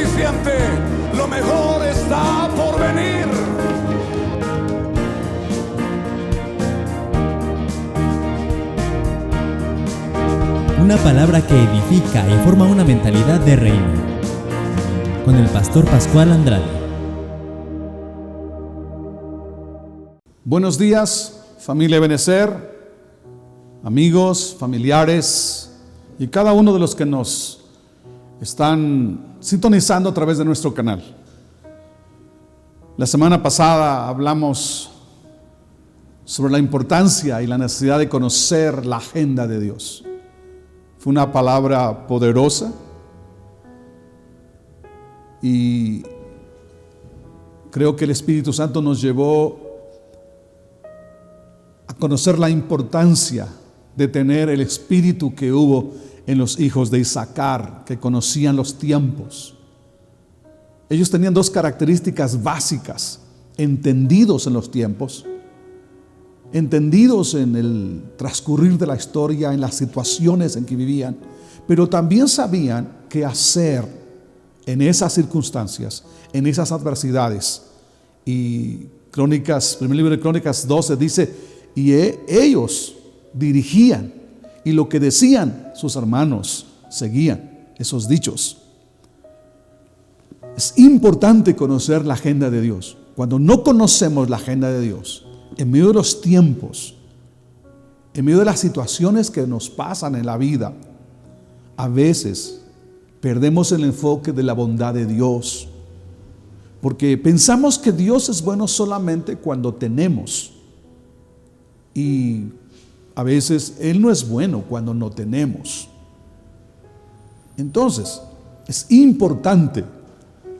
suficiente, lo mejor está por venir. Una palabra que edifica y forma una mentalidad de reino. Con el pastor Pascual Andrade. Buenos días, familia Ebenecer, amigos, familiares y cada uno de los que nos están sintonizando a través de nuestro canal. La semana pasada hablamos sobre la importancia y la necesidad de conocer la agenda de Dios. Fue una palabra poderosa y creo que el Espíritu Santo nos llevó a conocer la importancia de tener el espíritu que hubo en los hijos de Isaacar, que conocían los tiempos. Ellos tenían dos características básicas: entendidos en los tiempos, entendidos en el transcurrir de la historia, en las situaciones en que vivían, pero también sabían qué hacer en esas circunstancias, en esas adversidades. Y primer libro de Crónicas 12 dice: y ellos dirigían, y lo que decían sus hermanos seguían esos dichos. Es importante conocer la agenda de Dios. Cuando no conocemos la agenda de Dios, en medio de los tiempos, en medio de las situaciones que nos pasan en la vida, a veces perdemos el enfoque de la bondad de Dios, porque pensamos que Dios es bueno solamente cuando tenemos, y a veces Él no es bueno cuando no tenemos. Entonces, es importante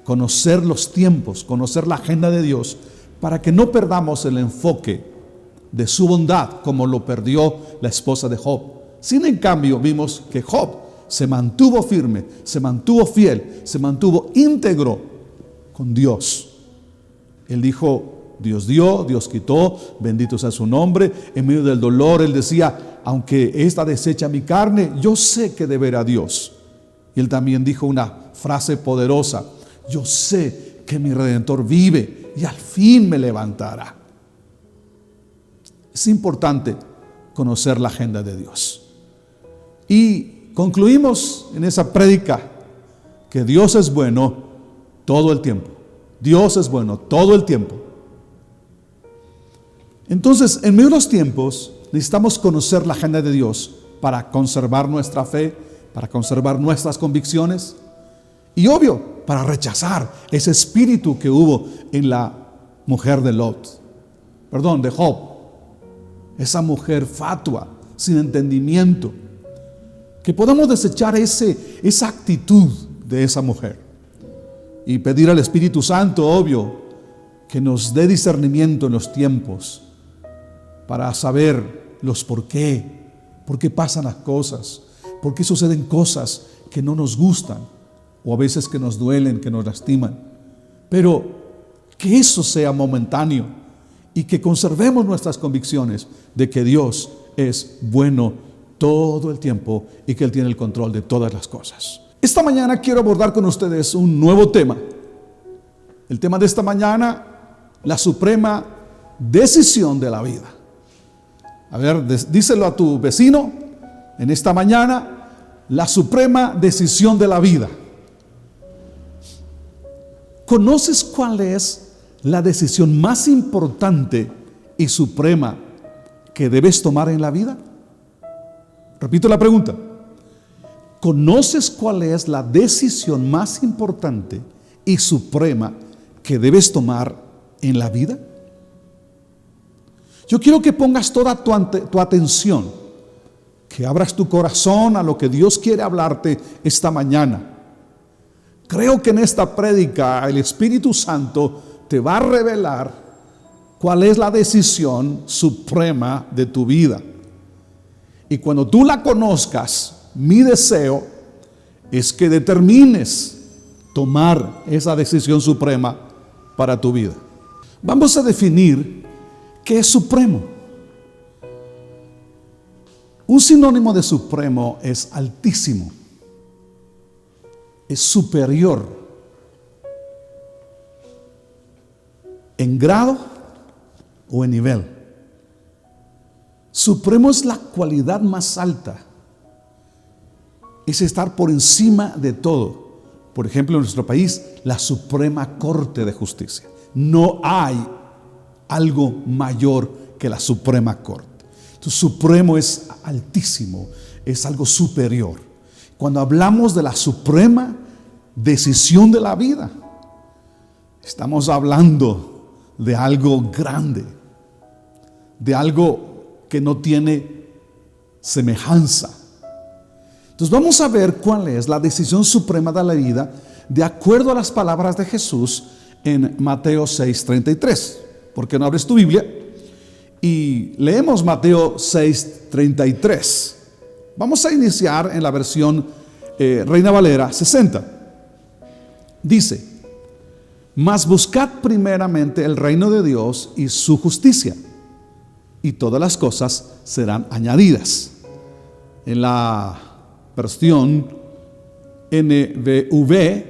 conocer los tiempos, conocer la agenda de Dios, para que no perdamos el enfoque de su bondad como lo perdió la esposa de Job. Sin en cambio, vimos que Job se mantuvo firme, se mantuvo fiel, se mantuvo íntegro con Dios. Él dijo: Dios dio, Dios quitó, bendito sea su nombre. En medio del dolor él decía: aunque esta desecha mi carne, yo sé que de ver a Dios. Y él también dijo una frase poderosa: yo sé que mi Redentor vive y al fin me levantará. Es importante conocer la agenda de Dios. Y concluimos en esa prédica que Dios es bueno todo el tiempo. Dios es bueno todo el tiempo. Entonces, en medio de los tiempos, necesitamos conocer la agenda de Dios para conservar nuestra fe, para conservar nuestras convicciones y, obvio, para rechazar ese espíritu que hubo en la mujer de Job. Esa mujer fatua, sin entendimiento. Que podamos desechar esa actitud de esa mujer y pedir al Espíritu Santo, obvio, que nos dé discernimiento en los tiempos para saber los por qué pasan las cosas, por qué suceden cosas que no nos gustan, o a veces que nos duelen, que nos lastiman. Pero que eso sea momentáneo y que conservemos nuestras convicciones de que Dios es bueno todo el tiempo y que Él tiene el control de todas las cosas. Esta mañana quiero abordar con ustedes un nuevo tema. El tema de esta mañana: la suprema decisión de la vida. A ver, díselo a tu vecino en esta mañana: la suprema decisión de la vida. ¿Conoces cuál es la decisión más importante y suprema que debes tomar en la vida? Repito la pregunta: ¿conoces cuál es la decisión más importante y suprema que debes tomar en la vida? Yo quiero que pongas toda tu atención, que abras tu corazón a lo que Dios quiere hablarte esta mañana. Creo que en esta prédica el Espíritu Santo te va a revelar cuál es la decisión suprema de tu vida. Y cuando tú la conozcas, mi deseo es que determines tomar esa decisión suprema para tu vida. Vamos a definir qué es supremo. Un sinónimo de supremo es altísimo, es superior, en grado o en nivel. Supremo es la cualidad más alta. Es estar por encima de todo. Por ejemplo, en nuestro país, la Suprema Corte de Justicia. No hay algo mayor que la Suprema Corte. Entonces, supremo es altísimo, es algo superior. Cuando hablamos de la suprema decisión de la vida, estamos hablando de algo grande, de algo que no tiene semejanza. Entonces vamos a ver cuál es la decisión suprema de la vida de acuerdo a las palabras de Jesús en Mateo 6:33. ¿Por qué no abres tu Biblia? Y leemos Mateo 6:33. Vamos a iniciar en la versión Reina Valera 60. Dice: mas buscad primeramente el reino de Dios y su justicia, y todas las cosas serán añadidas. En la versión NBV,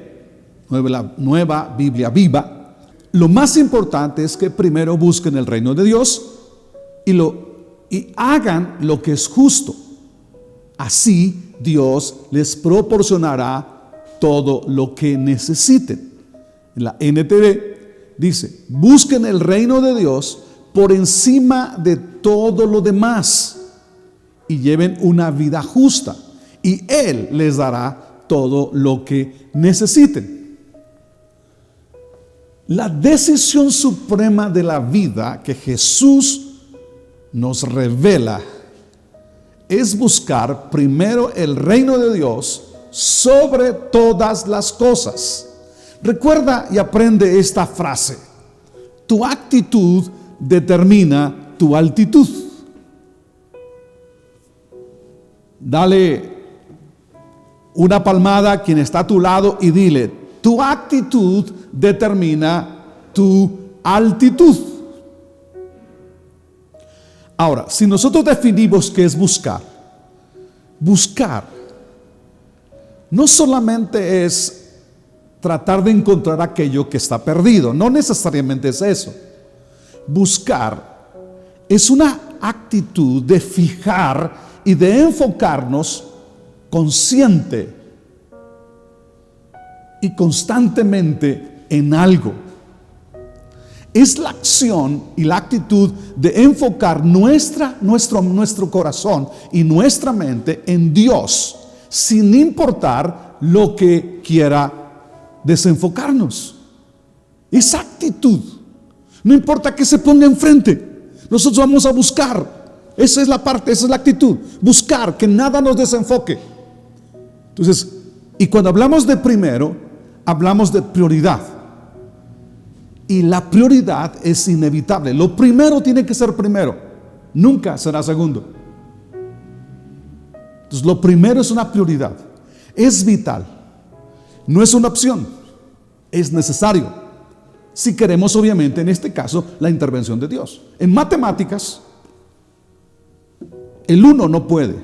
la Nueva Biblia Viva, lo más importante es que primero busquen el reino de Dios y hagan lo que es justo. Así Dios les proporcionará todo lo que necesiten. En la NTV dice: busquen el reino de Dios por encima de todo lo demás y lleven una vida justa, y Él les dará todo lo que necesiten. La decisión suprema de la vida que Jesús nos revela es buscar primero el reino de Dios sobre todas las cosas. Recuerda y aprende esta frase: tu actitud determina tu altitud. Dale una palmada a quien está a tu lado y dile: tu actitud determina tu altitud. Ahora, si nosotros definimos qué es buscar, buscar no solamente es tratar de encontrar aquello que está perdido, no necesariamente es eso. Buscar es una actitud de fijar y de enfocarnos consciente y constantemente en algo. Es la acción y la actitud de enfocar nuestro corazón y nuestra mente en Dios, sin importar lo que quiera desenfocarnos. Esa actitud, no importa que se ponga enfrente, nosotros vamos a buscar. Esa es la parte, esa es la actitud, buscar que nada nos desenfoque. Entonces, y cuando hablamos de primero, hablamos de prioridad. Y la prioridad es inevitable. Lo primero tiene que ser primero, nunca será segundo. Entonces, lo primero es una prioridad, es vital, no es una opción, es necesario. Si queremos, obviamente, en este caso, la intervención de Dios. En matemáticas, el 1 no puede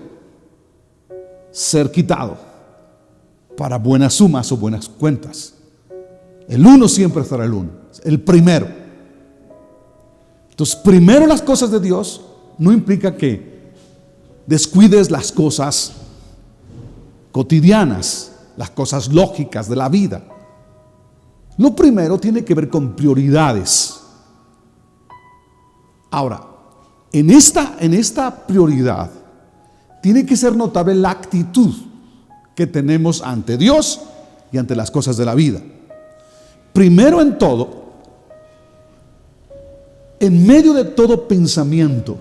ser quitado para buenas sumas o buenas cuentas. El 1 siempre estará el 1, el primero. Entonces, primero las cosas de Dios no implica que descuides las cosas cotidianas, las cosas lógicas de la vida. Lo primero tiene que ver con prioridades. Ahora, en esta prioridad tiene que ser notable la actitud que tenemos ante Dios y ante las cosas de la vida. Primero en todo, en medio de todo pensamiento,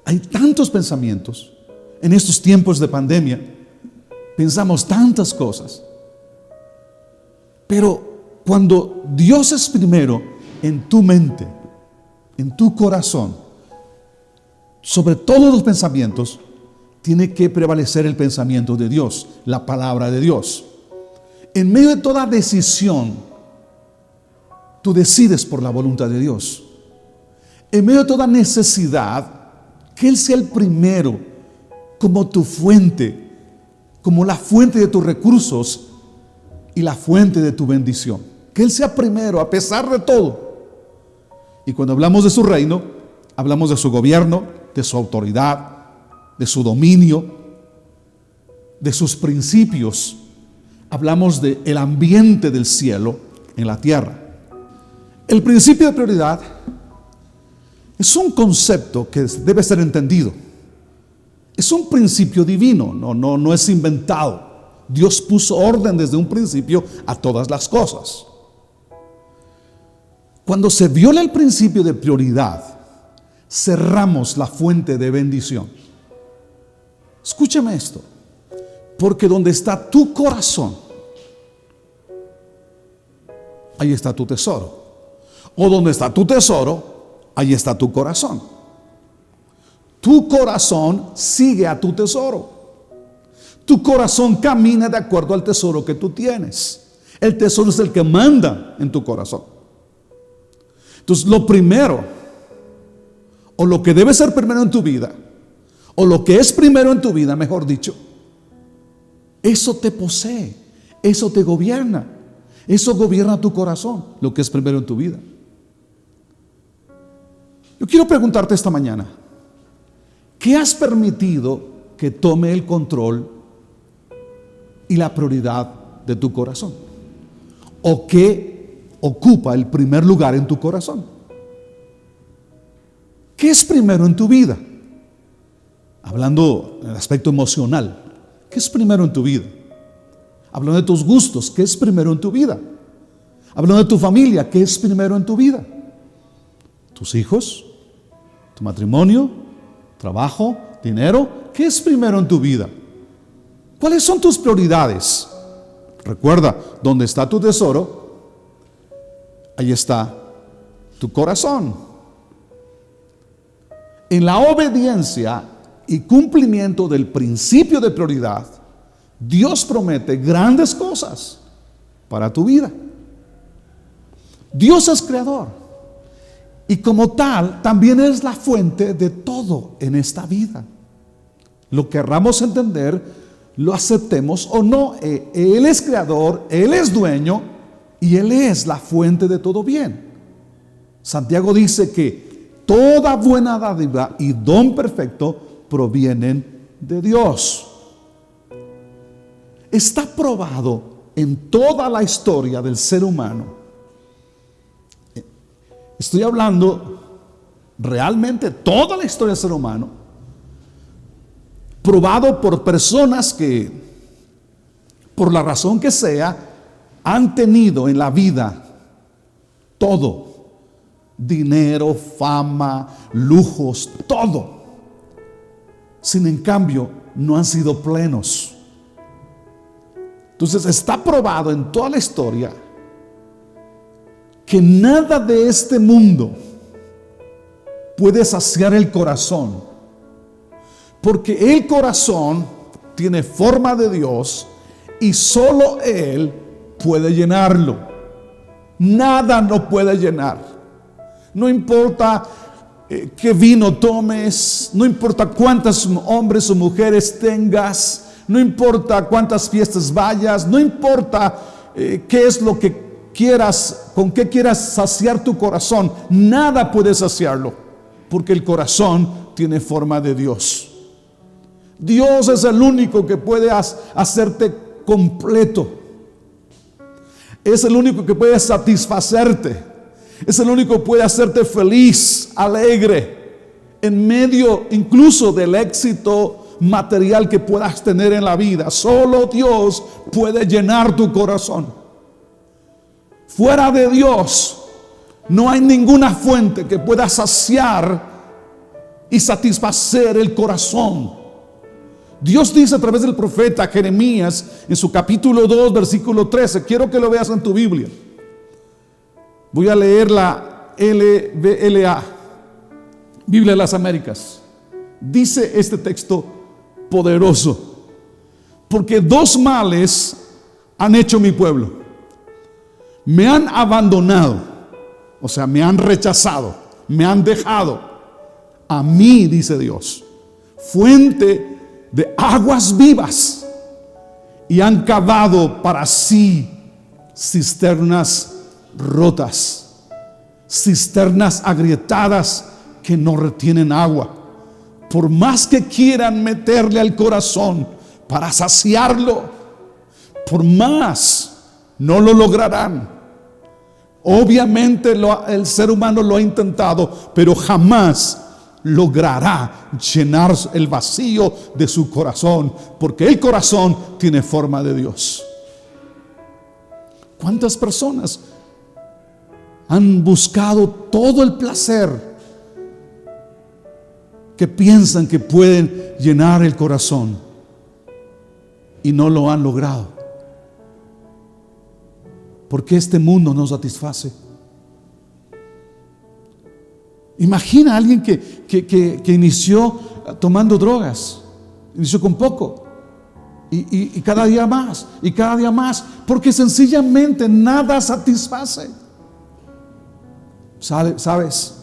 hay tantos pensamientos. En estos tiempos de pandemia pensamos tantas cosas, pero cuando Dios es primero en tu mente, en tu corazón, sobre todos los pensamientos, tiene que prevalecer el pensamiento de Dios, la palabra de Dios. En medio de toda decisión, tú decides por la voluntad de Dios. En medio de toda necesidad, que Él sea el primero como tu fuente, como la fuente de tus recursos y la fuente de tu bendición. que Él sea primero a pesar de todo. Y cuando hablamos de su reino, hablamos de su gobierno, de su autoridad, de su dominio, de sus principios. Hablamos del ambiente del cielo en la tierra. El principio de prioridad es un concepto que debe ser entendido. Es un principio divino, no es inventado. Dios puso orden desde un principio a todas las cosas. Cuando se viola el principio de prioridad, cerramos la fuente de bendición. Escúchame esto, porque donde está tu corazón, ahí está tu tesoro. O donde está tu tesoro, ahí está tu corazón. Tu corazón sigue a tu tesoro. Tu corazón camina de acuerdo al tesoro que tú tienes. El tesoro es el que manda en tu corazón. Entonces, lo primero, o lo que debe ser primero en tu vida, o lo que es primero en tu vida, mejor dicho, eso te posee, eso te gobierna, eso gobierna tu corazón, lo que es primero en tu vida. Yo quiero preguntarte esta mañana, ¿qué has permitido que tome el control y la prioridad de tu corazón? ¿O qué ocupa el primer lugar en tu corazón? ¿Qué es primero en tu vida? Hablando en el aspecto emocional, ¿qué es primero en tu vida? Hablando de tus gustos, ¿qué es primero en tu vida? Hablando de tu familia, ¿qué es primero en tu vida? ¿Tus hijos? ¿Tu matrimonio? ¿Trabajo? ¿Dinero? ¿Qué es primero en tu vida? ¿Cuáles son tus prioridades? Recuerda, donde está tu tesoro, ahí está tu corazón. En la obediencia y cumplimiento del principio de prioridad, Dios promete grandes cosas para tu vida. Dios es creador y como tal también es la fuente de todo en esta vida. Lo querramos entender, lo aceptemos o no, Él es creador, Él es dueño y Él es la fuente de todo bien. Santiago dice que toda buena dádiva y don perfecto provienen de Dios. Está probado en toda la historia del ser humano. Estoy hablando realmente toda la historia del ser humano, probado por personas que, por la razón que sea, han tenido en la vida todo: dinero, fama, lujos, todo. Sin en cambio, no han sido plenos. Entonces está probado en toda la historia que nada de este mundo puede saciar el corazón, porque el corazón tiene forma de Dios y solo Él puede llenarlo. Nada lo puede llenar. No importa qué vino tomes, no importa cuántos hombres o mujeres tengas, no importa cuántas fiestas vayas, no importa qué es lo que quieras, con qué quieras saciar tu corazón, nada puede saciarlo, porque el corazón tiene forma de Dios. Dios es el único que puede hacerte completo. Es el único que puede satisfacerte. Es el único que puede hacerte feliz, alegre, en medio incluso del éxito material que puedas tener en la vida. Solo Dios puede llenar tu corazón. Fuera de Dios no hay ninguna fuente que pueda saciar y satisfacer el corazón. Dios dice a través del profeta Jeremías en su capítulo 2 versículo 13, quiero que lo veas en tu Biblia. Voy a leer la LBLA, Biblia de las Américas. Dice este texto poderoso: porque dos males han hecho mi pueblo. Me han abandonado, o sea, me han rechazado, me han dejado. A mí, dice Dios, fuente de aguas vivas, y han cavado para sí cisternas rotas, cisternas agrietadas que no retienen agua. Por más que quieran meterle al corazón para saciarlo, por más, no lo lograrán. Obviamente el ser humano lo ha intentado, pero jamás logrará llenar el vacío de su corazón, porque el corazón tiene forma de Dios. ¿Cuántas personas han buscado todo el placer que piensan que pueden llenar el corazón y no lo han logrado? Porque este mundo no satisface. Imagina a alguien que inició tomando drogas, inició con poco, y cada día más, y cada día más, porque sencillamente nada satisface. ¿Sabes?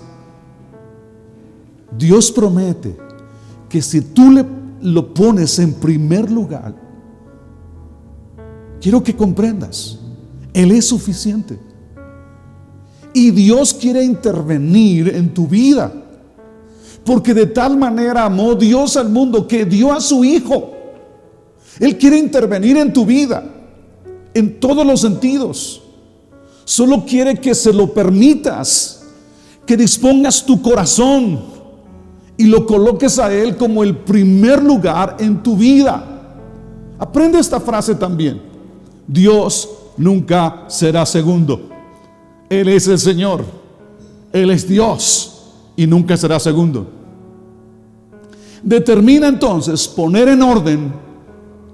Dios promete que si tú lo pones en primer lugar, quiero que comprendas, Él es suficiente. Y Dios quiere intervenir en tu vida, porque de tal manera amó Dios al mundo que dio a su Hijo. Él quiere intervenir en tu vida en todos los sentidos. Solo quiere que se lo permitas, que dispongas tu corazón y lo coloques a Él como el primer lugar en tu vida. Aprende esta frase también: Dios nunca será segundo. Él es el Señor, Él es Dios y nunca será segundo. Determina entonces poner en orden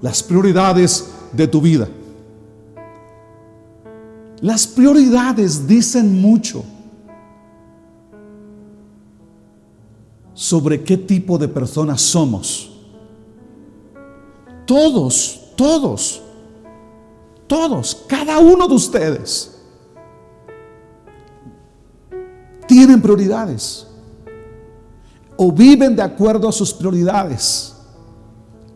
las prioridades de tu vida. Las prioridades dicen mucho sobre qué tipo de personas somos. Todos, cada uno de ustedes tienen prioridades o viven de acuerdo a sus prioridades.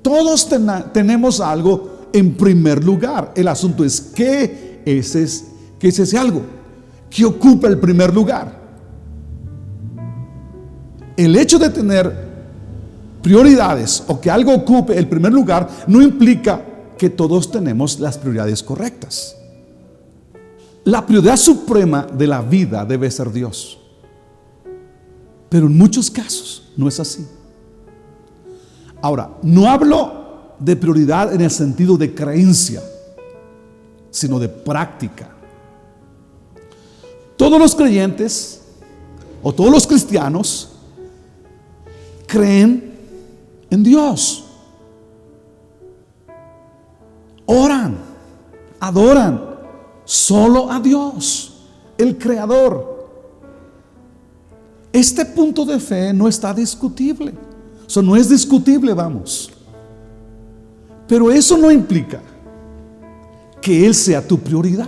Todos tenemos algo en primer lugar. El asunto es ¿qué es ese algo que ocupa el primer lugar? El hecho de tener prioridades o que algo ocupe el primer lugar no implica que todos tenemos las prioridades correctas. La prioridad suprema de la vida debe ser Dios. Pero en muchos casos no es así. Ahora, no hablo de prioridad en el sentido de creencia, sino de práctica. Todos los creyentes o todos los cristianos creen en Dios. Oran, adoran solo a Dios, el Creador. Este punto de fe no está discutible. Eso no es discutible, vamos. Pero eso no implica que Él sea tu prioridad.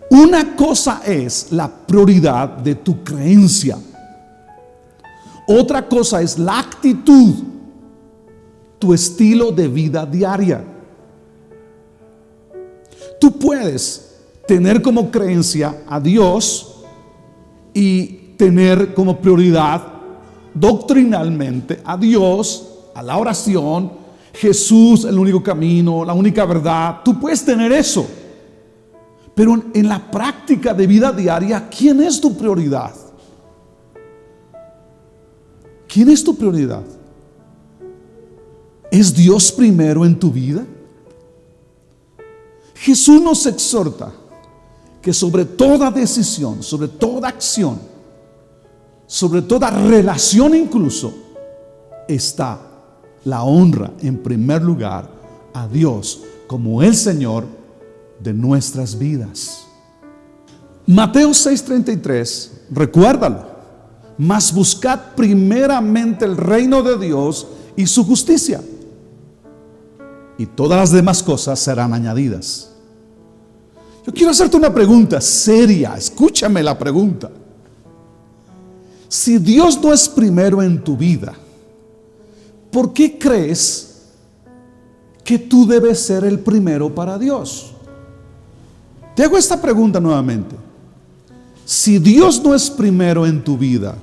Una cosa es la prioridad de tu creencia. Otra cosa es la actitud, tu estilo de vida diaria. Tú puedes tener como creencia a Dios y tener como prioridad doctrinalmente a Dios, a la oración, Jesús, el único camino, la única verdad. Tú puedes tener eso, pero en la práctica de vida diaria, ¿quién es tu prioridad? ¿Quién es tu prioridad? ¿Es Dios primero en tu vida? Jesús nos exhorta que sobre toda decisión, sobre toda acción, sobre toda relación incluso, está la honra en primer lugar a Dios como el Señor de nuestras vidas. Mateo 6:33, recuérdalo: mas buscad primeramente el reino de Dios y su justicia, y todas las demás cosas serán añadidas. Yo quiero hacerte una pregunta seria, escúchame la pregunta. Si Dios no es primero en tu vida, ¿por qué crees que tú debes ser el primero para Dios? Te hago esta pregunta nuevamente. Si Dios no es primero en tu vida,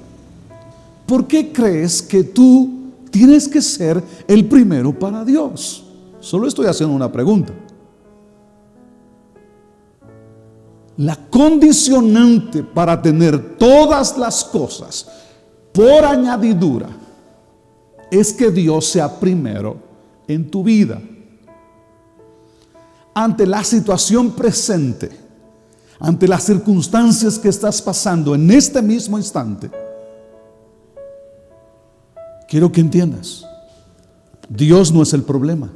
¿por qué crees que tú tienes que ser el primero para Dios? Solo estoy haciendo una pregunta. La condicionante para tener todas las cosas por añadidura es que Dios sea primero en tu vida. Ante la situación presente, ante las circunstancias que estás pasando en este mismo instante, quiero que entiendas, Dios no es el problema,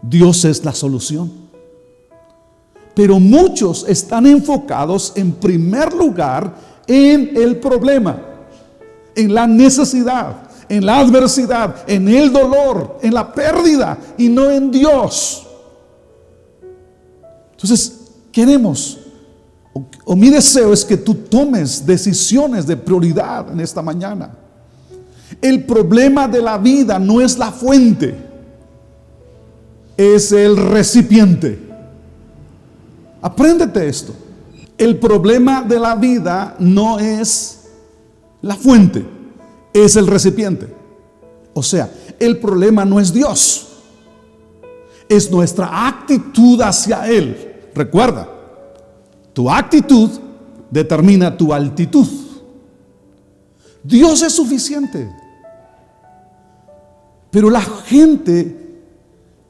Dios es la solución. Pero muchos están enfocados en primer lugar en el problema, en la necesidad, en la adversidad, en el dolor, en la pérdida y no en Dios. Entonces, queremos, o mi deseo es que tú tomes decisiones de prioridad en esta mañana. El problema de la vida no es la fuente, es el recipiente. Apréndete esto. El problema de la vida no es la fuente, es el recipiente. O sea, el problema no es Dios, es nuestra actitud hacia Él. Recuerda, tu actitud determina tu altitud. Dios es suficiente, pero la gente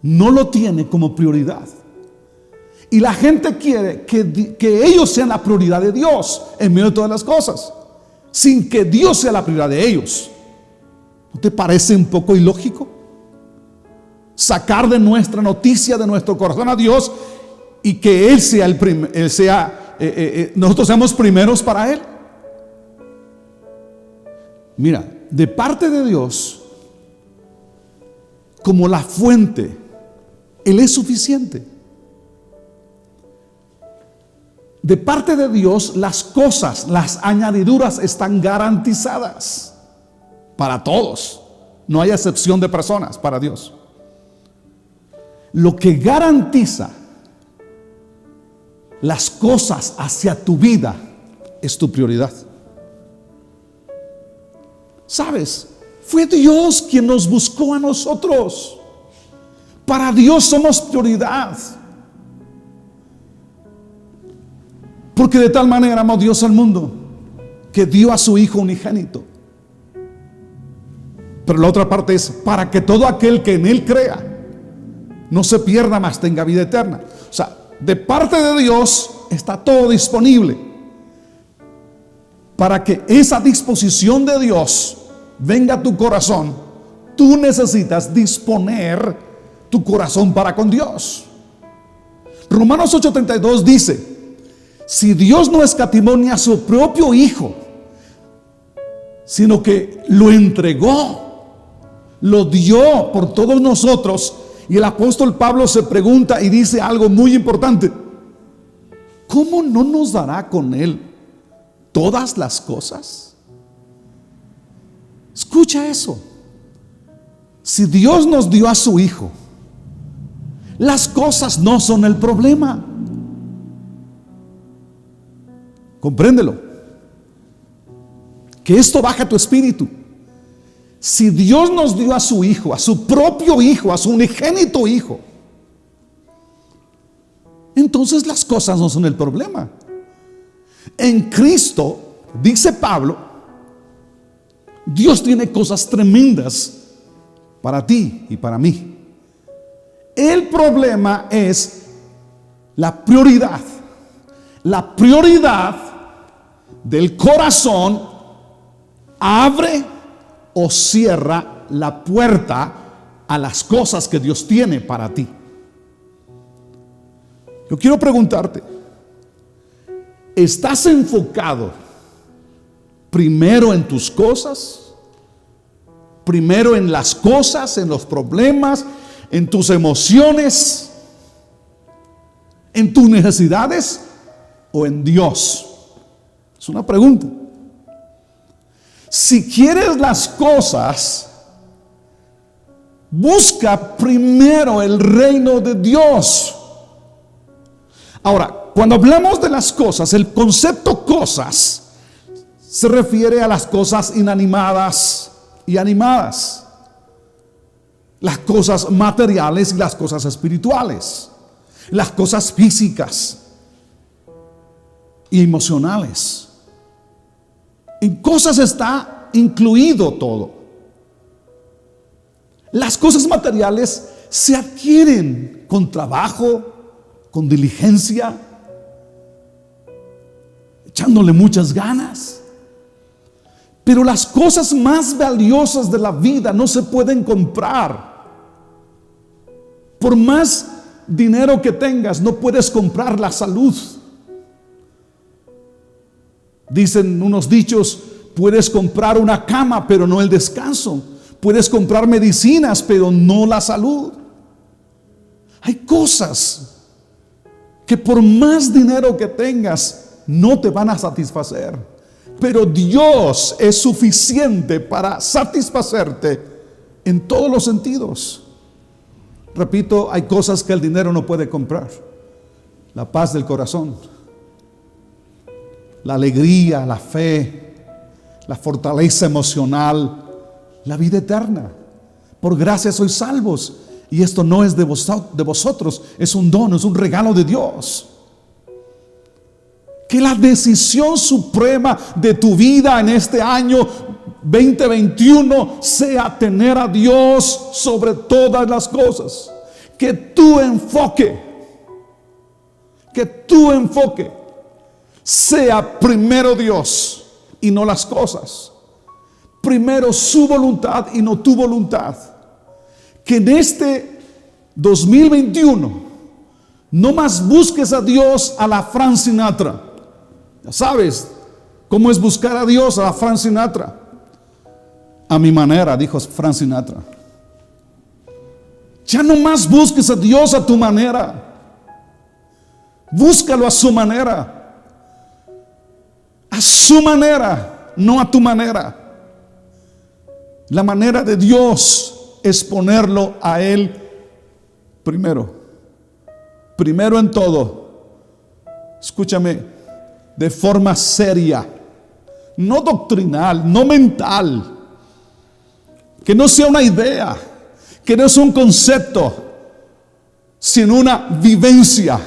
no lo tiene como prioridad. Y la gente quiere que ellos sean la prioridad de Dios en medio de todas las cosas, sin que Dios sea la prioridad de ellos. ¿No te parece un poco ilógico? Sacar de nuestra noticia, de nuestro corazón a Dios, y que Él sea nosotros seamos primeros para Él. Mira, de parte de Dios, como la fuente, Él es suficiente. De parte de Dios, las cosas, las añadiduras están garantizadas para todos. No hay excepción de personas para Dios. Lo que garantiza las cosas hacia tu vida es tu prioridad. ¿Sabes? Fue Dios quien nos buscó a nosotros. Para Dios somos prioridad. Porque de tal manera amó Dios al mundo que dio a su Hijo unigénito. Pero la otra parte es para que todo aquel que en Él crea no se pierda, mas tenga vida eterna. O sea, de parte de Dios está todo disponible. Para que esa disposición de Dios venga a tu corazón, tú necesitas disponer tu corazón para con Dios. Romanos 8:32 dice: si Dios no escatimó ni a su propio Hijo, sino que lo entregó, lo dio por todos nosotros. Y el apóstol Pablo se pregunta y dice algo muy importante: ¿cómo no nos dará con Él todas las cosas? Escucha eso. Si Dios nos dio a su Hijo, las cosas no son el problema. Compréndelo. Que esto baja tu espíritu. Si Dios nos dio a su Hijo, a su propio Hijo, a su unigénito Hijo, entonces las cosas no son el problema. En Cristo, dice Pablo, Dios tiene cosas tremendas para ti y para mí. El problema es la prioridad. La prioridad del corazón abre o cierra la puerta a las cosas que Dios tiene para ti. Yo quiero preguntarte: ¿estás enfocado primero en tus cosas? Primero en las cosas, en los problemas, en tus emociones, en tus necesidades, o en Dios? Es una pregunta. Si quieres las cosas, busca primero el reino de Dios. Ahora, cuando hablamos de las cosas, el concepto cosas se refiere a las cosas inanimadas y animadas, las cosas materiales y las cosas espirituales, las cosas físicas y emocionales. En cosas está incluido todo. Las cosas materiales se adquieren con trabajo, con diligencia, echándole muchas ganas. Pero las cosas más valiosas de la vida no se pueden comprar. Por más dinero que tengas, no puedes comprar la salud. Dicen unos dichos: puedes comprar una cama, pero no el descanso. Puedes comprar medicinas, pero no la salud. Hay cosas que por más dinero que tengas, no te van a satisfacer. Pero Dios es suficiente para satisfacerte en todos los sentidos. Repito, hay cosas que el dinero no puede comprar: la paz del corazón, la alegría, la fe, la fortaleza emocional, la vida eterna. Por gracia sois salvos, y esto no es de vosotros, es un don, es un regalo de Dios. Que la decisión suprema de tu vida en este año 2021 sea tener a Dios sobre todas las cosas. Que tu enfoque sea primero Dios y no las cosas. Primero su voluntad y no tu voluntad. Que en este 2021 no más busques a Dios a la Frank Sinatra. Ya sabes cómo es buscar a Dios a la Frank Sinatra. A mi manera, dijo Frank Sinatra. Ya no más busques a Dios a tu manera. Búscalo a su manera. A su manera, no a tu manera. La manera de Dios es ponerlo a Él primero. Primero en todo. Escúchame, de forma seria, no doctrinal, no mental. Que no sea una idea, que no sea un concepto, sino una vivencia,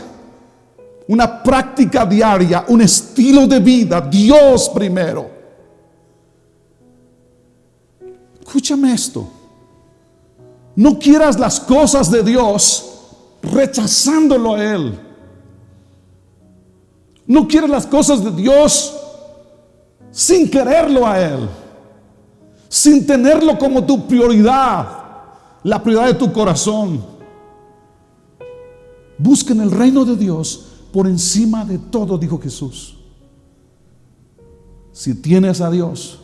una práctica diaria, un estilo de vida. Dios primero. Escúchame esto. No quieras las cosas de Dios rechazándolo a Él. No quieras las cosas de Dios sin quererlo a Él, sin tenerlo como tu prioridad, la prioridad de tu corazón. Busquen el reino de Dios por encima de todo, dijo Jesús. Si tienes a Dios,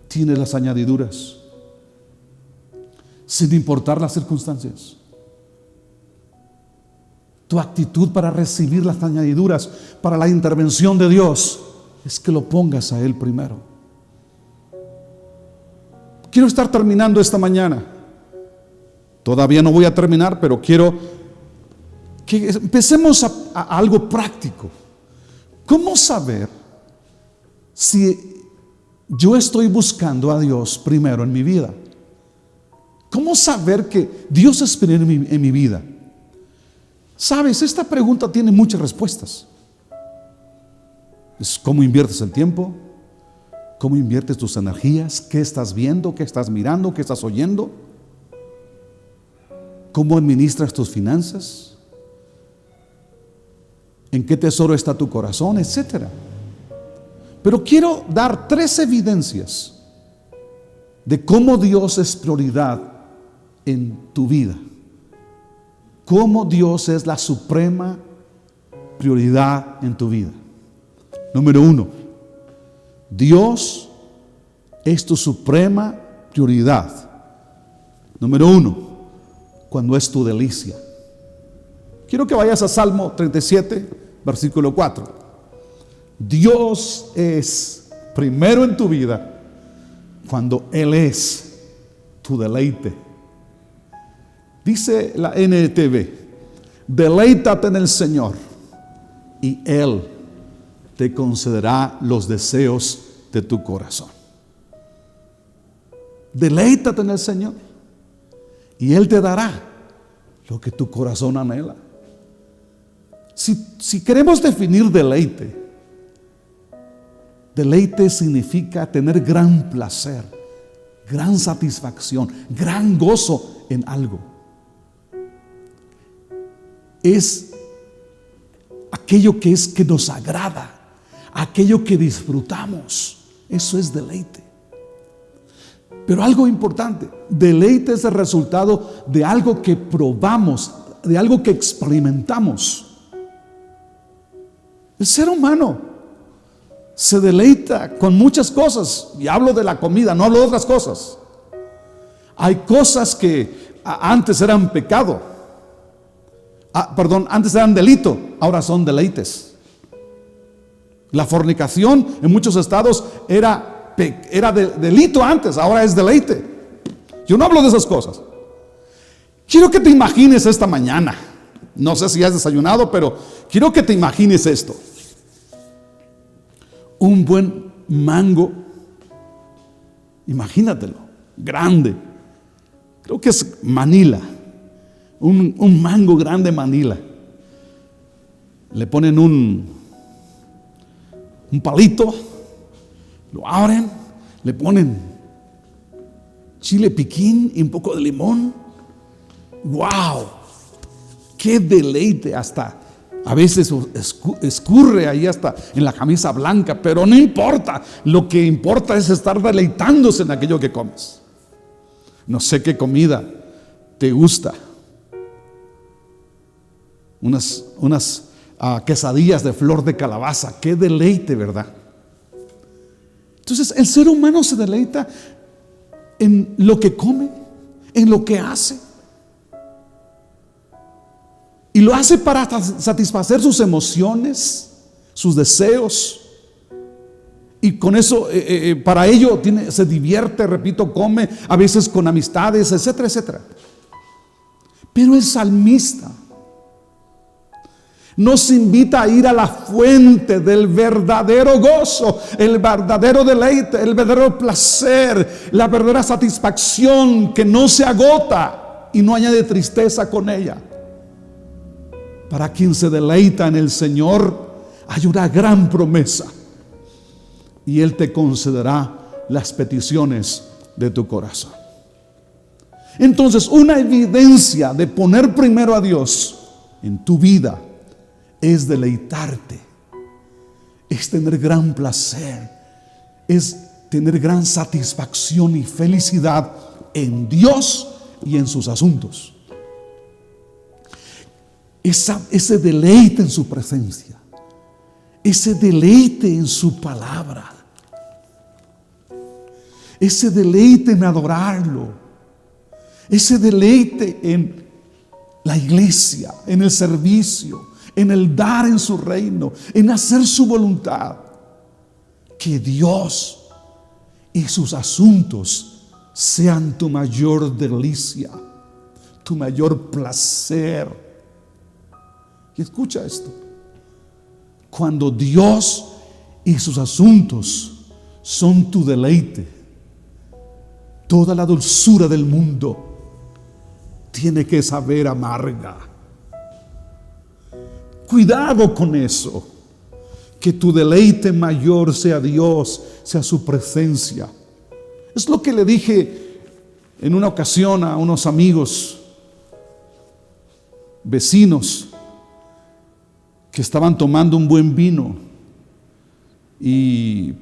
tienes las añadiduras, sin importar las circunstancias. Tu actitud para recibir las añadiduras, para la intervención de Dios, es que lo pongas a Él primero. Quiero estar terminando esta mañana. Todavía no voy a terminar, pero quiero que empecemos a algo práctico. ¿Cómo saber si yo estoy buscando a Dios primero en mi vida? ¿Cómo saber que Dios es primero en mi vida? Sabes, esta pregunta tiene muchas respuestas. Es cómo inviertes el tiempo, cómo inviertes tus energías, qué estás viendo, qué estás mirando, qué estás oyendo, cómo administras tus finanzas, en qué tesoro está tu corazón, etcétera. Pero quiero dar 3 evidencias de cómo Dios es prioridad en tu vida. Cómo Dios es la suprema prioridad en tu vida. Número 1, Dios es tu suprema prioridad. Número 1, cuando es tu delicia. Quiero que vayas a Salmo 37, versículo 4. Dios es primero en tu vida cuando Él es tu deleite. Dice la NTV: deleítate en el Señor y Él te concederá los deseos de tu corazón. Deleítate en el Señor y Él te dará lo que tu corazón anhela. Si queremos definir deleite, deleite significa tener gran placer, gran satisfacción, gran gozo en algo. Es aquello que nos agrada, aquello que disfrutamos. Eso es deleite. Pero algo importante, deleite es el resultado de algo que probamos, de algo que experimentamos. El ser humano se deleita con muchas cosas, y hablo de la comida, no hablo de otras cosas. Hay cosas que antes eran pecado, antes eran delito, ahora son deleites. La fornicación en muchos estados era delito antes, ahora es deleite. Yo no hablo de esas cosas. Quiero que te imagines esta mañana, no sé si has desayunado, pero quiero que te imagines esto: un buen mango, imagínatelo, grande, creo que es Manila, un mango grande Manila. Le ponen un palito, lo abren, le ponen chile piquín y un poco de limón. ¡Wow! ¡Qué deleite! Hasta a veces escurre ahí hasta en la camisa blanca, pero no importa. Lo que importa es estar deleitándose en aquello que comes. No sé qué comida te gusta. Unas quesadillas de flor de calabaza. ¡Qué deleite!, ¿verdad? Entonces el ser humano se deleita en lo que come, en lo que hace. Y lo hace para satisfacer sus emociones, sus deseos. Y con eso, para ello se divierte, repito, come, a veces con amistades, etcétera, etcétera. Pero el salmista nos invita a ir a la fuente del verdadero gozo, el verdadero deleite, el verdadero placer, la verdadera satisfacción que no se agota y no añade tristeza con ella. Para quien se deleita en el Señor, hay una gran promesa, y Él te concederá las peticiones de tu corazón. Entonces, una evidencia de poner primero a Dios en tu vida es deleitarte, es tener gran placer, es tener gran satisfacción y felicidad en Dios y en sus asuntos. Ese deleite en su presencia, ese deleite en su palabra, ese deleite en adorarlo, ese deleite en la iglesia, en el servicio, en el dar en su reino, en hacer su voluntad. Que Dios y sus asuntos sean tu mayor delicia, tu mayor placer. Y escucha esto: cuando Dios y sus asuntos son tu deleite, toda la dulzura del mundo tiene que saber amarga. Cuidado con eso. Que tu deleite mayor sea Dios, sea su presencia. Es lo que le dije en una ocasión a unos amigos, vecinos, que estaban tomando un buen vino y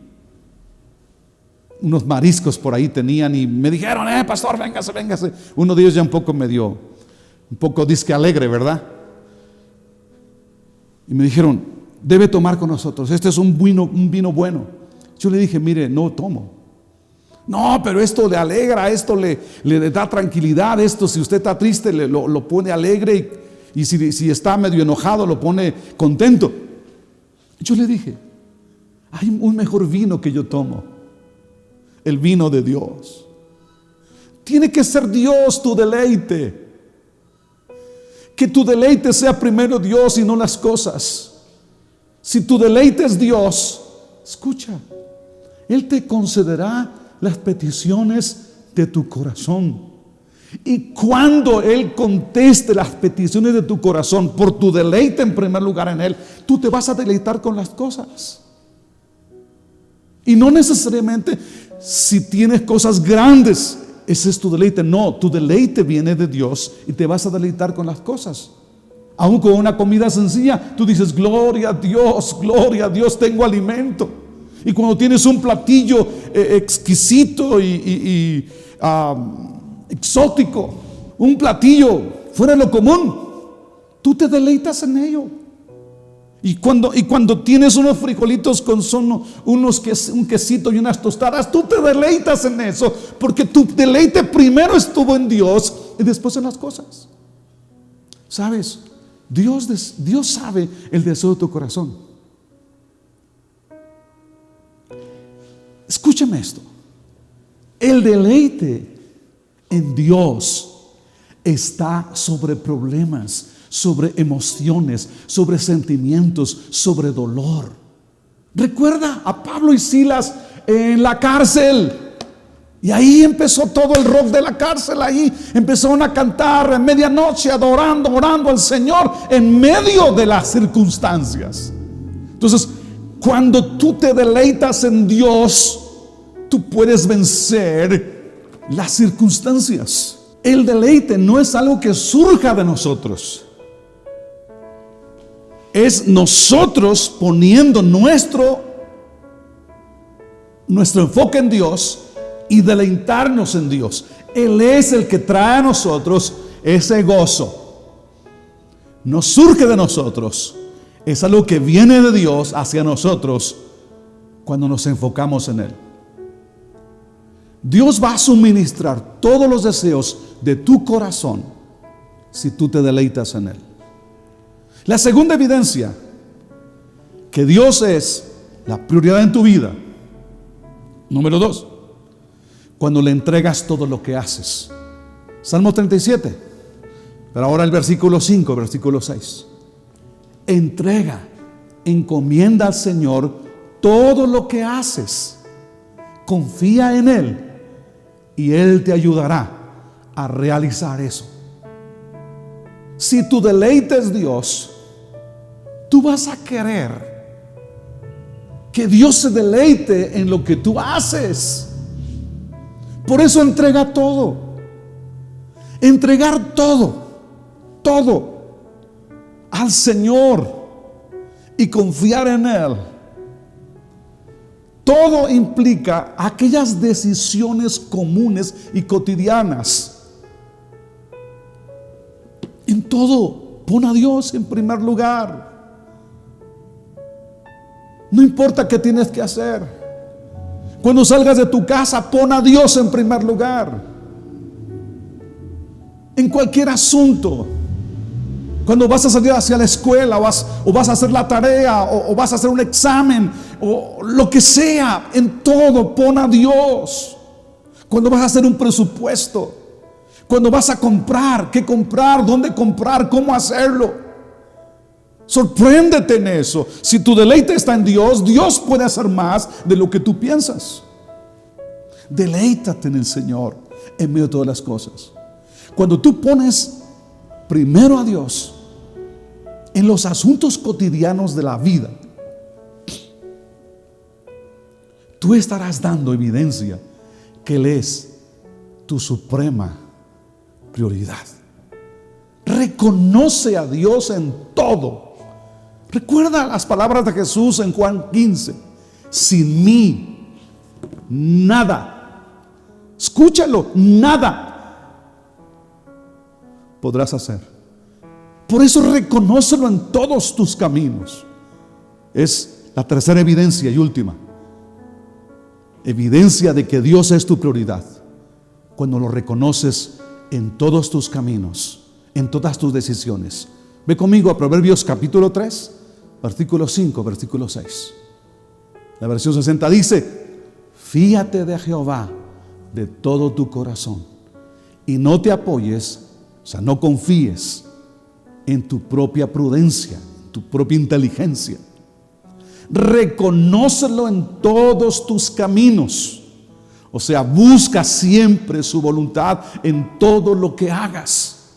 unos mariscos por ahí tenían, y me dijeron: pastor, véngase. Uno de ellos ya un poco disque alegre, ¿verdad? Y me dijeron: debe tomar con nosotros, este es un vino bueno. Yo le dije: mire, no tomo. No, pero esto le alegra, esto le da tranquilidad, esto, si usted está triste lo pone alegre, y si está medio enojado lo pone contento. Yo le dije: hay un mejor vino que yo tomo, el vino de Dios. Tiene que ser Dios tu deleite. Que tu deleite sea primero Dios y no las cosas. Si tu deleite es Dios, escucha, Él te concederá las peticiones de tu corazón. Y cuando Él conteste las peticiones de tu corazón por tu deleite en primer lugar en Él, tú te vas a deleitar con las cosas. Y no necesariamente si tienes cosas grandes, ese es tu deleite. No, tu deleite viene de Dios y te vas a deleitar con las cosas. Aún con una comida sencilla, tú dices, gloria a Dios, tengo alimento. Y cuando tienes un platillo exquisito y exótico, un platillo fuera de lo común, tú te deleitas en ello. Y cuando tienes unos frijolitos con un quesito y unas tostadas, tú te deleitas en eso, porque tu deleite primero estuvo en Dios y después en las cosas. ¿Sabes? Dios sabe el deseo de tu corazón. Escúchame esto. El deleite en Dios está sobre problemas, sobre emociones, sobre sentimientos, sobre dolor. Recuerda a Pablo y Silas en la cárcel. Y ahí empezó todo el rock de la cárcel. Ahí empezaron a cantar en medianoche, orando al Señor en medio de las circunstancias. Entonces, cuando tú te deleitas en Dios, tú puedes vencer las circunstancias. El deleite no es algo que surja de nosotros. Es nosotros poniendo nuestro enfoque en Dios y deleitarnos en Dios. Él es el que trae a nosotros ese gozo. No surge de nosotros, es algo que viene de Dios hacia nosotros cuando nos enfocamos en Él. Dios va a suministrar todos los deseos de tu corazón si tú te deleitas en Él. La segunda evidencia que Dios es la prioridad en tu vida, número 2, cuando le entregas todo lo que haces. Salmo 37, pero ahora el versículo 5, versículo 6. Encomienda al Señor todo lo que haces. Confía en Él y Él te ayudará a realizar eso. Si tu deleite es Dios, tú vas a querer que Dios se deleite en lo que tú haces. Por eso entrega todo. Entregar todo al Señor y confiar en Él. Todo implica aquellas decisiones comunes y cotidianas. En todo, pon a Dios en primer lugar. No importa qué tienes que hacer. Cuando salgas de tu casa, pon a Dios en primer lugar. En cualquier asunto. Cuando vas a salir hacia la escuela o vas a hacer la tarea o vas a hacer un examen o lo que sea, en todo pon a Dios. Cuando vas a hacer un presupuesto, cuando vas a comprar, qué comprar, dónde comprar, cómo hacerlo. Sorpréndete en eso. Si tu deleite está en Dios, Dios puede hacer más de lo que tú piensas. Deleítate en el Señor en medio de todas las cosas. Cuando tú pones primero a Dios en los asuntos cotidianos de la vida, tú estarás dando evidencia que Él es tu suprema prioridad. Reconoce a Dios en todo. Recuerda las palabras de Jesús en Juan 15. Sin mí, nada, escúchalo, nada podrás hacer. Por eso reconócelo en todos tus caminos. Es la tercera evidencia y última. Evidencia de que Dios es tu prioridad. Cuando lo reconoces en todos tus caminos, en todas tus decisiones. Ve conmigo a Proverbios capítulo 3, versículo 5, versículo 6. La versión 60 dice: fíate de Jehová de todo tu corazón y no te apoyes, o sea, no confíes en tu propia prudencia, tu propia inteligencia. Reconócelo en todos tus caminos. O sea, busca siempre su voluntad en todo lo que hagas.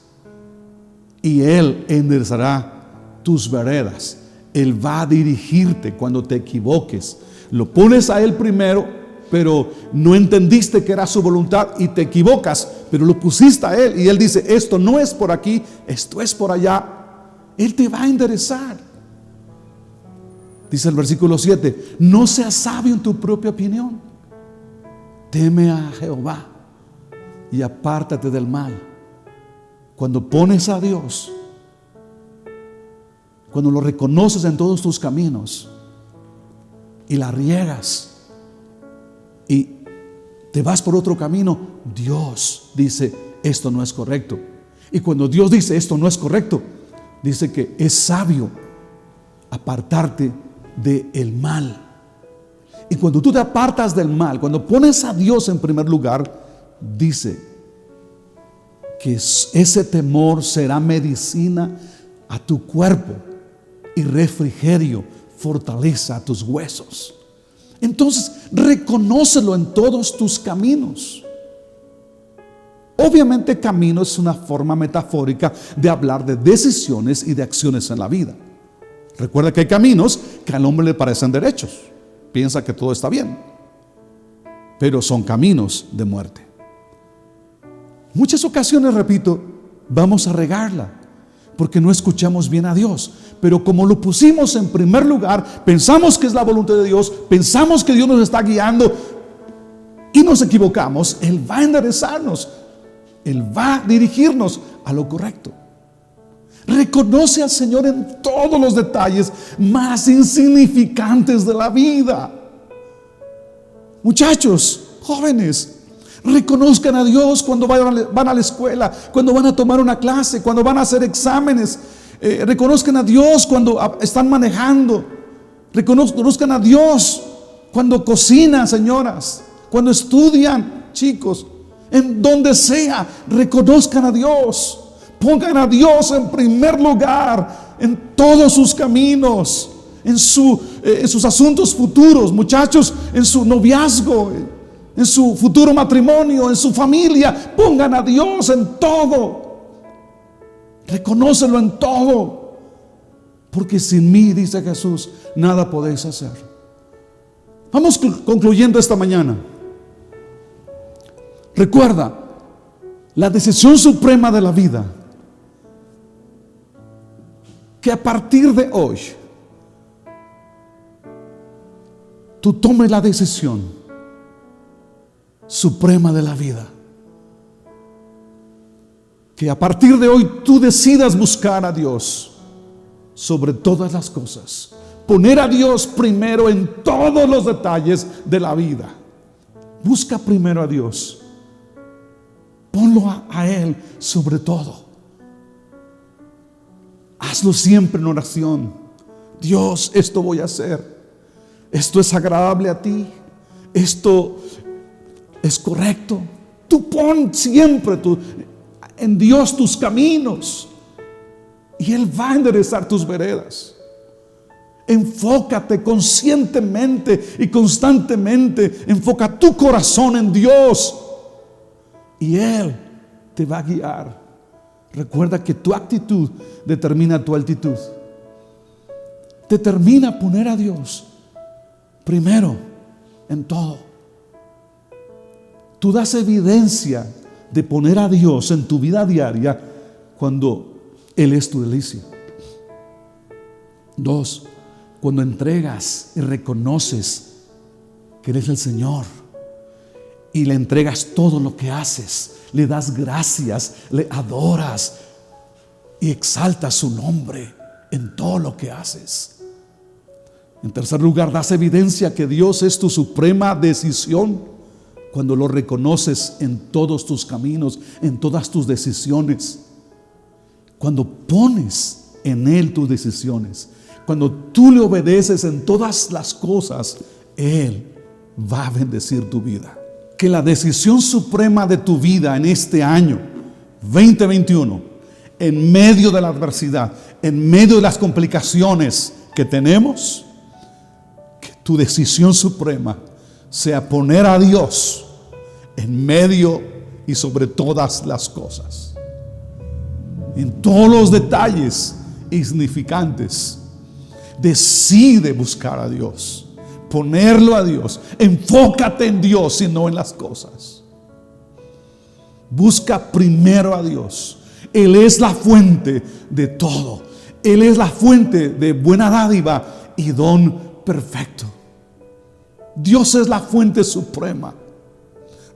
Y Él enderezará tus veredas. Él va a dirigirte cuando te equivoques. Lo pones a Él primero, pero no entendiste que era su voluntad y te equivocas, pero lo pusiste a Él y Él dice, esto no es por aquí, esto es por allá. Él te va a enderezar. Dice el versículo 7, no seas sabio en tu propia opinión. Teme a Jehová y apártate del mal. Cuando pones a Dios, cuando lo reconoces en todos tus caminos y la riegas y te vas por otro camino, Dios dice, esto no es correcto. Y cuando Dios dice, esto no es correcto, dice que es sabio apartarte del mal. Y cuando tú te apartas del mal, cuando pones a Dios en primer lugar, dice que ese temor será medicina a tu cuerpo y refrigerio, fortaleza a tus huesos. Entonces, reconócelo en todos tus caminos. Obviamente, camino es una forma metafórica de hablar de decisiones y de acciones en la vida. Recuerda que hay caminos que al hombre le parecen derechos. Piensa que todo está bien, pero son caminos de muerte. Muchas ocasiones, repito, vamos a regarla porque no escuchamos bien a Dios. Pero como lo pusimos en primer lugar, pensamos que es la voluntad de Dios, pensamos que Dios nos está guiando y nos equivocamos. Él va a enderezarnos, Él va a dirigirnos a lo correcto. Reconoce al Señor en todos los detalles más insignificantes de la vida. Muchachos, jóvenes, reconozcan a Dios cuando van a la escuela, cuando van a tomar una clase, cuando van a hacer exámenes. Reconozcan a Dios cuando están manejando. Reconozcan a Dios cuando cocinan, señoras, cuando estudian, chicos, en donde sea. Reconozcan a Dios. Pongan a Dios en primer lugar en todos sus caminos, en sus asuntos futuros, muchachos, en su noviazgo, en su futuro matrimonio, en su familia. Pongan a Dios en todo. Reconócelo en todo. Porque sin mí, dice Jesús, nada podéis hacer. Vamos concluyendo esta mañana. Recuerda, la decisión suprema de la vida, que a partir de hoy tú tomes la decisión suprema de la vida. Que a partir de hoy tú decidas buscar a Dios sobre todas las cosas. Poner a Dios primero en todos los detalles de la vida. Busca primero a Dios. Ponlo a Él sobre todo. Hazlo siempre en oración. Dios, esto voy a hacer. Esto es agradable a ti. Esto es correcto. Tú pon siempre en Dios tus caminos y Él va a enderezar tus veredas. Enfócate conscientemente y constantemente. Enfoca tu corazón en Dios y Él te va a guiar. Recuerda que tu actitud determina tu altitud. Determina poner a Dios primero en todo. Tú das evidencia de poner a Dios en tu vida diaria cuando Él es tu delicia. 2, cuando entregas y reconoces que eres el Señor y le entregas todo lo que haces, le das gracias, le adoras y exaltas su nombre en todo lo que haces. En tercer lugar, das evidencia que Dios es tu suprema decisión cuando lo reconoces en todos tus caminos, en todas tus decisiones. Cuando pones en Él tus decisiones, cuando tú le obedeces en todas las cosas, Él va a bendecir tu vida. Que la decisión suprema de tu vida en este año 2021, en medio de la adversidad, en medio de las complicaciones que tenemos, tu decisión suprema sea poner a Dios en medio y sobre todas las cosas. En todos los detalles insignificantes, decide buscar a Dios, ponerlo a Dios. Enfócate en Dios y no en las cosas. Busca primero a Dios. Él es la fuente de todo. Él es la fuente de buena dádiva y don perfecto. Dios es la fuente suprema.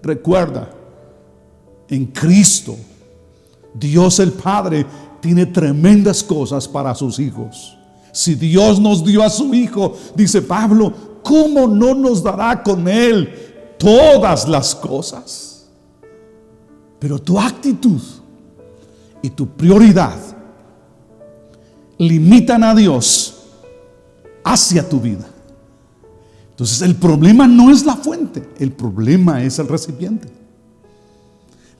Recuerda, en Cristo, Dios el Padre tiene tremendas cosas para sus hijos. Si Dios nos dio a su Hijo, dice Pablo, ¿cómo no nos dará con Él todas las cosas? Pero tu actitud y tu prioridad limitan a Dios hacia tu vida. Entonces el problema no es la fuente, el problema es el recipiente.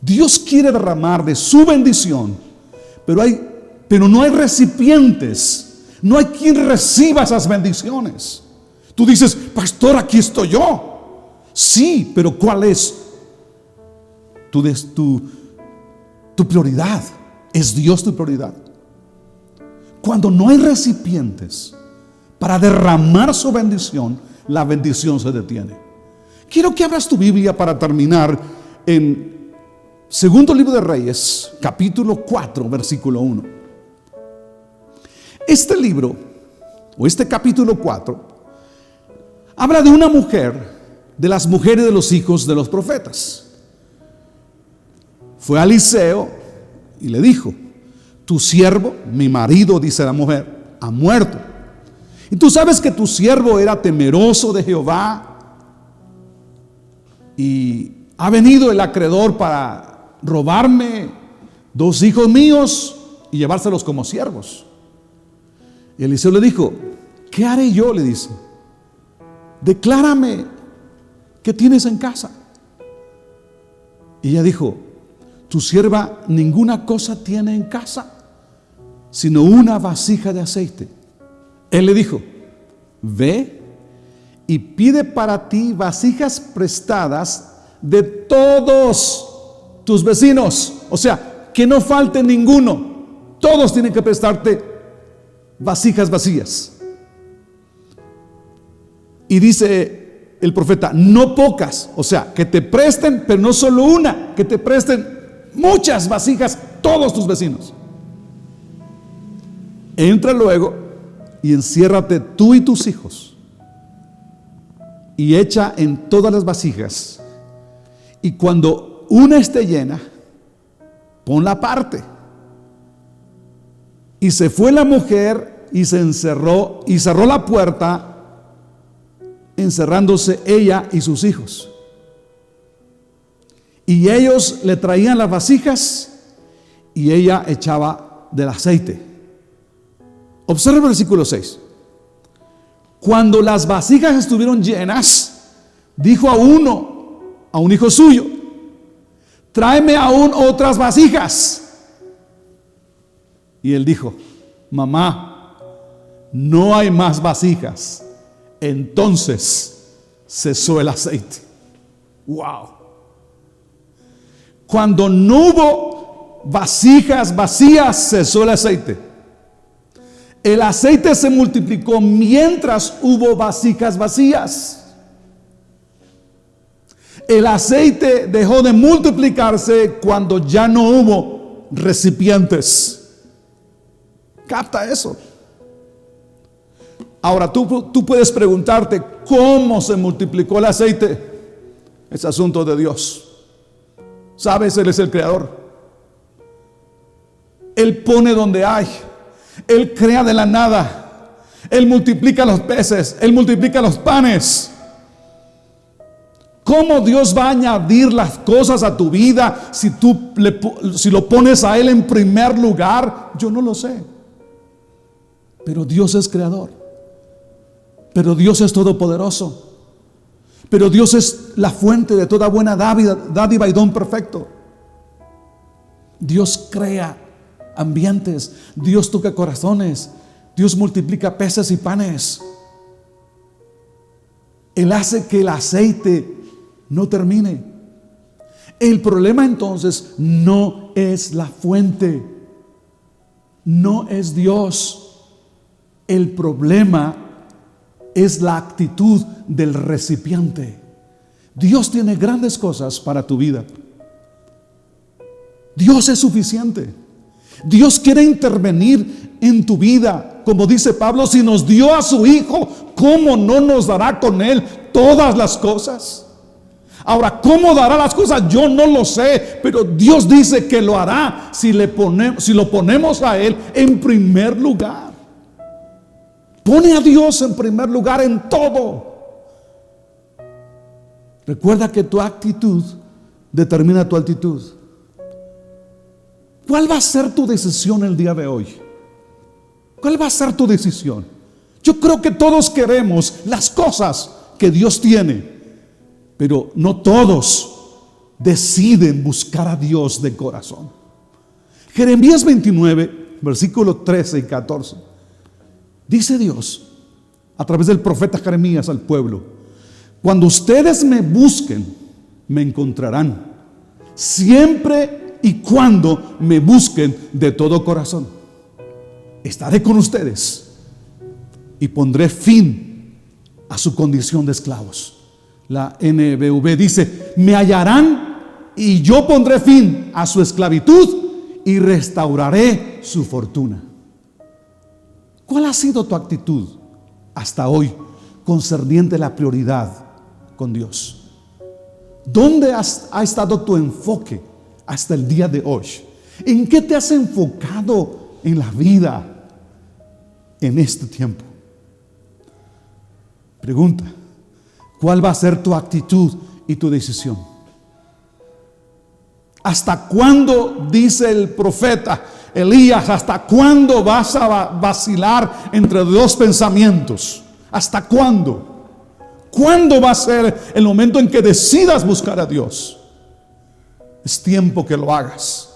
Dios quiere derramar de su bendición, pero no hay recipientes. No hay quien reciba esas bendiciones. Tú dices, pastor, aquí estoy yo. Sí, pero ¿cuál es tu prioridad? ¿Es Dios tu prioridad? Cuando no hay recipientes para derramar su bendición, la bendición se detiene. Quiero que abras tu Biblia para terminar en Segundo Libro de Reyes, capítulo 4, versículo 1. Este libro, o este capítulo 4, habla de una mujer, de las mujeres de los hijos de los profetas. Fue a Eliseo y le dijo, tu siervo, mi marido, dice la mujer, ha muerto. Y tú sabes que tu siervo era temeroso de Jehová y ha venido el acreedor para robarme 2 hijos míos y llevárselos como siervos. Y Eliseo le dijo, ¿qué haré yo? Le dice, declárame qué tienes en casa. Y ella dijo, tu sierva ninguna cosa tiene en casa, sino una vasija de aceite. Él le dijo, ve y pide para ti vasijas prestadas de todos tus vecinos. O sea, que no falte ninguno. Todos tienen que prestarte vasijas vacías. Y dice el profeta, no pocas, o sea, que te presten, pero no solo una, que te presten muchas vasijas todos tus vecinos. Entra luego y enciérrate tú y tus hijos y echa en todas las vasijas, y cuando una esté llena, ponla aparte. Y se fue la mujer y se encerró y cerró la puerta, encerrándose ella y sus hijos. Y ellos le traían las vasijas y ella echaba del aceite. Observa el versículo 6. Cuando las vasijas estuvieron llenas, dijo a un hijo suyo, tráeme aún otras vasijas. Y él dijo, mamá, no hay más vasijas. Entonces cesó el aceite. Wow. Cuando no hubo vasijas vacías, cesó el aceite. El aceite se multiplicó mientras hubo vasijas vacías. El aceite dejó de multiplicarse cuando ya no hubo recipientes. Capta eso. Ahora tú puedes preguntarte cómo se multiplicó el aceite. Es asunto de Dios. Sabes, Él es el creador. Él pone donde hay. Él crea de la nada. Él multiplica los peces. Él multiplica los panes. ¿Cómo Dios va a añadir las cosas a tu vida si lo pones a Él en primer lugar? Yo no lo sé. Pero Dios es creador. Pero Dios es todopoderoso. Pero Dios es la fuente de toda buena dádiva y don perfecto. Dios crea ambientes. Dios toca corazones. Dios multiplica peces y panes. Él hace que el aceite no termine. El problema entonces no es la fuente, no es Dios. El problema es la actitud del recipiente. Dios tiene grandes cosas para tu vida. Dios es suficiente. Dios quiere intervenir en tu vida. Como dice Pablo, si nos dio a su Hijo, ¿cómo no nos dará con Él todas las cosas? Ahora, ¿cómo dará las cosas? Yo no lo sé, pero Dios dice que lo hará si lo ponemos a Él en primer lugar. Pone a Dios en primer lugar en todo. Recuerda que tu actitud determina tu altitud. ¿Cuál va a ser tu decisión el día de hoy? ¿Cuál va a ser tu decisión? Yo creo que todos queremos las cosas que Dios tiene, pero no todos deciden buscar a Dios de corazón. Jeremías 29, versículos 13 y 14. Dice Dios a través del profeta Jeremías al pueblo: cuando ustedes me busquen, me encontrarán, siempre y cuando me busquen de todo corazón. Estaré con ustedes y pondré fin a su condición de esclavos. La NBV dice: me hallarán y yo pondré fin a su esclavitud y restauraré su fortuna. ¿Cuál ha sido tu actitud hasta hoy concerniente a la prioridad con Dios? ¿Dónde ha estado tu enfoque hasta el día de hoy? ¿En qué te has enfocado en la vida en este tiempo? Pregunta: ¿cuál va a ser tu actitud y tu decisión? ¿Hasta cuándo, dice el profeta Elías, hasta cuándo vas a vacilar entre dos pensamientos? ¿Hasta cuándo? ¿Cuándo va a ser el momento en que decidas buscar a Dios? Es tiempo que lo hagas.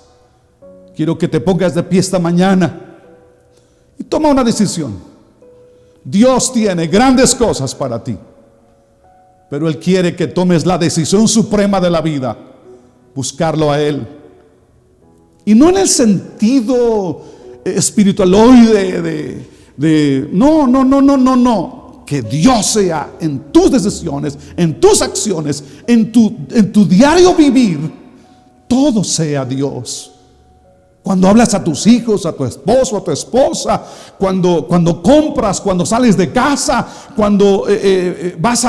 Quiero que te pongas de pie esta mañana y toma una decisión. Dios tiene grandes cosas para ti, pero Él quiere que tomes la decisión suprema de la vida: buscarlo a Él. Y no en el sentido espiritualoide no. Que Dios sea en tus decisiones, en tus acciones, en tu diario vivir, todo sea Dios. Cuando hablas a tus hijos, a tu esposo, a tu esposa, cuando compras, cuando sales de casa, cuando vas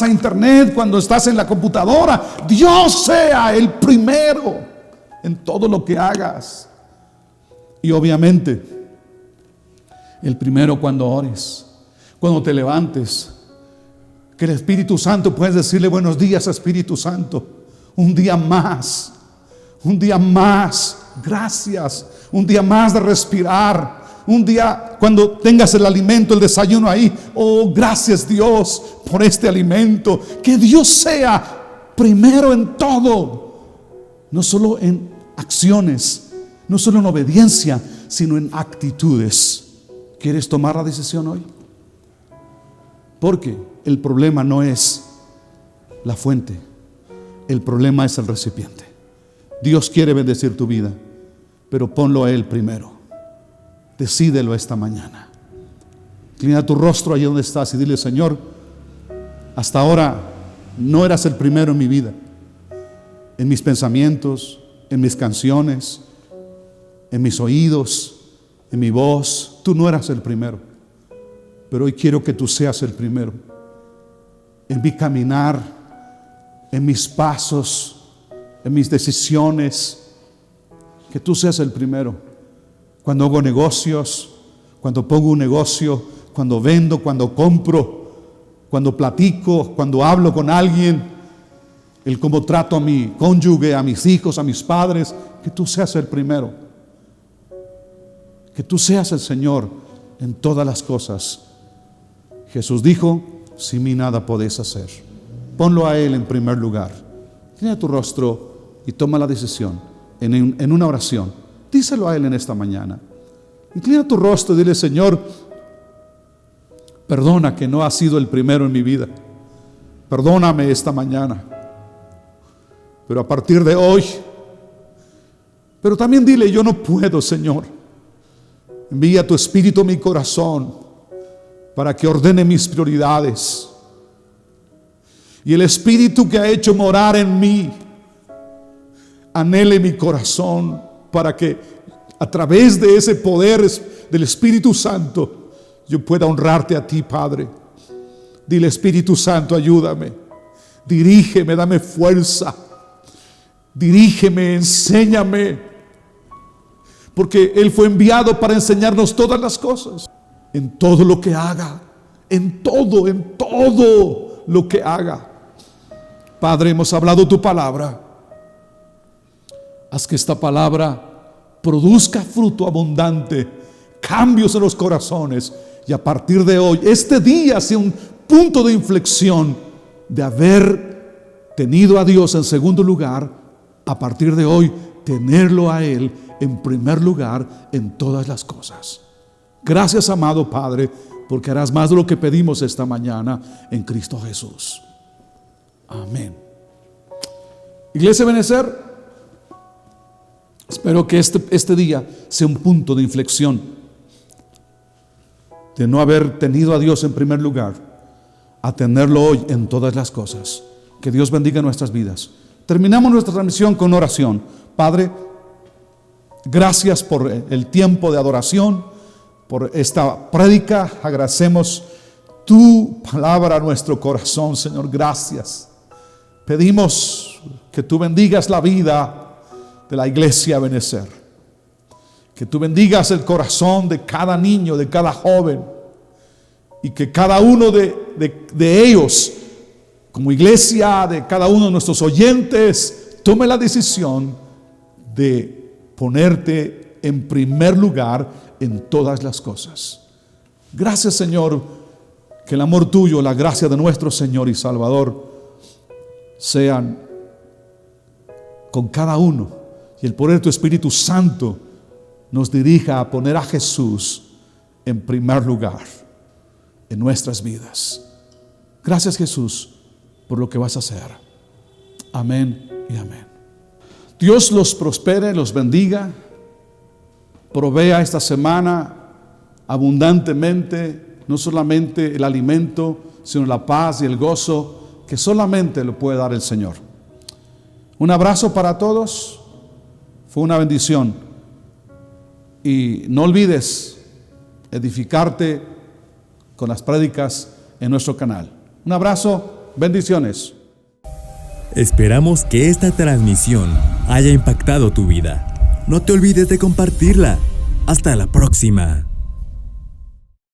a internet, cuando estás en la computadora, Dios sea el primero en todo lo que hagas. Y obviamente el primero cuando ores, cuando te levantes, que el Espíritu Santo puedes decirle: buenos días, Espíritu Santo, un día más, gracias, un día más de respirar, un día cuando tengas el alimento, el desayuno ahí, oh, gracias Dios por este alimento. Que Dios sea primero en todo, no solo en acciones, no solo en obediencia, sino en actitudes. ¿Quieres tomar la decisión hoy? Porque el problema no es la fuente, el problema es el recipiente. Dios quiere bendecir tu vida, pero ponlo a Él primero. Decídelo esta mañana. Inclina tu rostro allí donde estás y dile: Señor, hasta ahora no eras el primero en mi vida, en mis pensamientos, en mis canciones, en mis oídos, en mi voz. Tú no eras el primero, pero hoy quiero que tú seas el primero en mi caminar, en mis pasos, en mis decisiones. Que tú seas el primero. Cuando hago negocios, cuando pongo un negocio, cuando vendo, cuando compro, cuando platico, cuando hablo con alguien, el cómo trato a mi cónyuge, a mis hijos, a mis padres. Que tú seas el primero. Que tú seas el Señor en todas las cosas. Jesús dijo: sin mí nada podéis hacer. Ponlo a Él en primer lugar. Inclina tu rostro y toma la decisión en una oración. Díselo a Él en esta mañana. Inclina tu rostro y dile: Señor, Perdona que no ha sido el primero en mi vida. Perdóname esta mañana. Pero a partir de hoy, pero también dile, yo no puedo, Señor. Envía tu Espíritu a mi corazón para que ordene mis prioridades. Y el Espíritu que ha hecho morar en mí, anhele mi corazón para que a través de ese poder del Espíritu Santo yo pueda honrarte a ti, Padre. Dile, Espíritu Santo, ayúdame, dirígeme, dame fuerza, dirígeme, enséñame, porque Él fue enviado para enseñarnos todas las cosas, en todo lo que haga, en todo lo que haga. Padre, hemos hablado tu palabra. Haz que esta palabra produzca fruto abundante, cambios en los corazones, y a partir de hoy, este día sea un punto de inflexión de haber tenido a Dios en segundo lugar, a partir de hoy tenerlo a Él en primer lugar en todas las cosas. Gracias, amado Padre, porque harás más de lo que pedimos esta mañana en Cristo Jesús. Amén. Iglesia Benecer, espero que este día sea un punto de inflexión de no haber tenido a Dios en primer lugar, a tenerlo hoy en todas las cosas. Que Dios bendiga nuestras vidas. Terminamos nuestra transmisión con oración. Padre, gracias por el tiempo de adoración, por esta prédica. Agradecemos tu palabra a nuestro corazón, Señor. Gracias. Pedimos que tú bendigas la vida de la iglesia Benecer. Que tú bendigas el corazón de cada niño, de cada joven, y que cada uno de ellos, como iglesia, de cada uno de nuestros oyentes, tome la decisión de ponerte en primer lugar en todas las cosas. Gracias, Señor, que el amor tuyo, la gracia de nuestro Señor y Salvador sean con cada uno, y el poder de tu Espíritu Santo nos dirija a poner a Jesús en primer lugar en nuestras vidas. Gracias, Jesús, por lo que vas a hacer. Amén y amén. Dios los prospere, los bendiga, provea esta semana abundantemente, no solamente el alimento, sino la paz y el gozo que solamente lo puede dar el Señor. Un abrazo para todos. Fue una bendición. Y no olvides edificarte con las prédicas en nuestro canal. Un abrazo, bendiciones. Esperamos que esta transmisión haya impactado tu vida. No te olvides de compartirla. Hasta la próxima.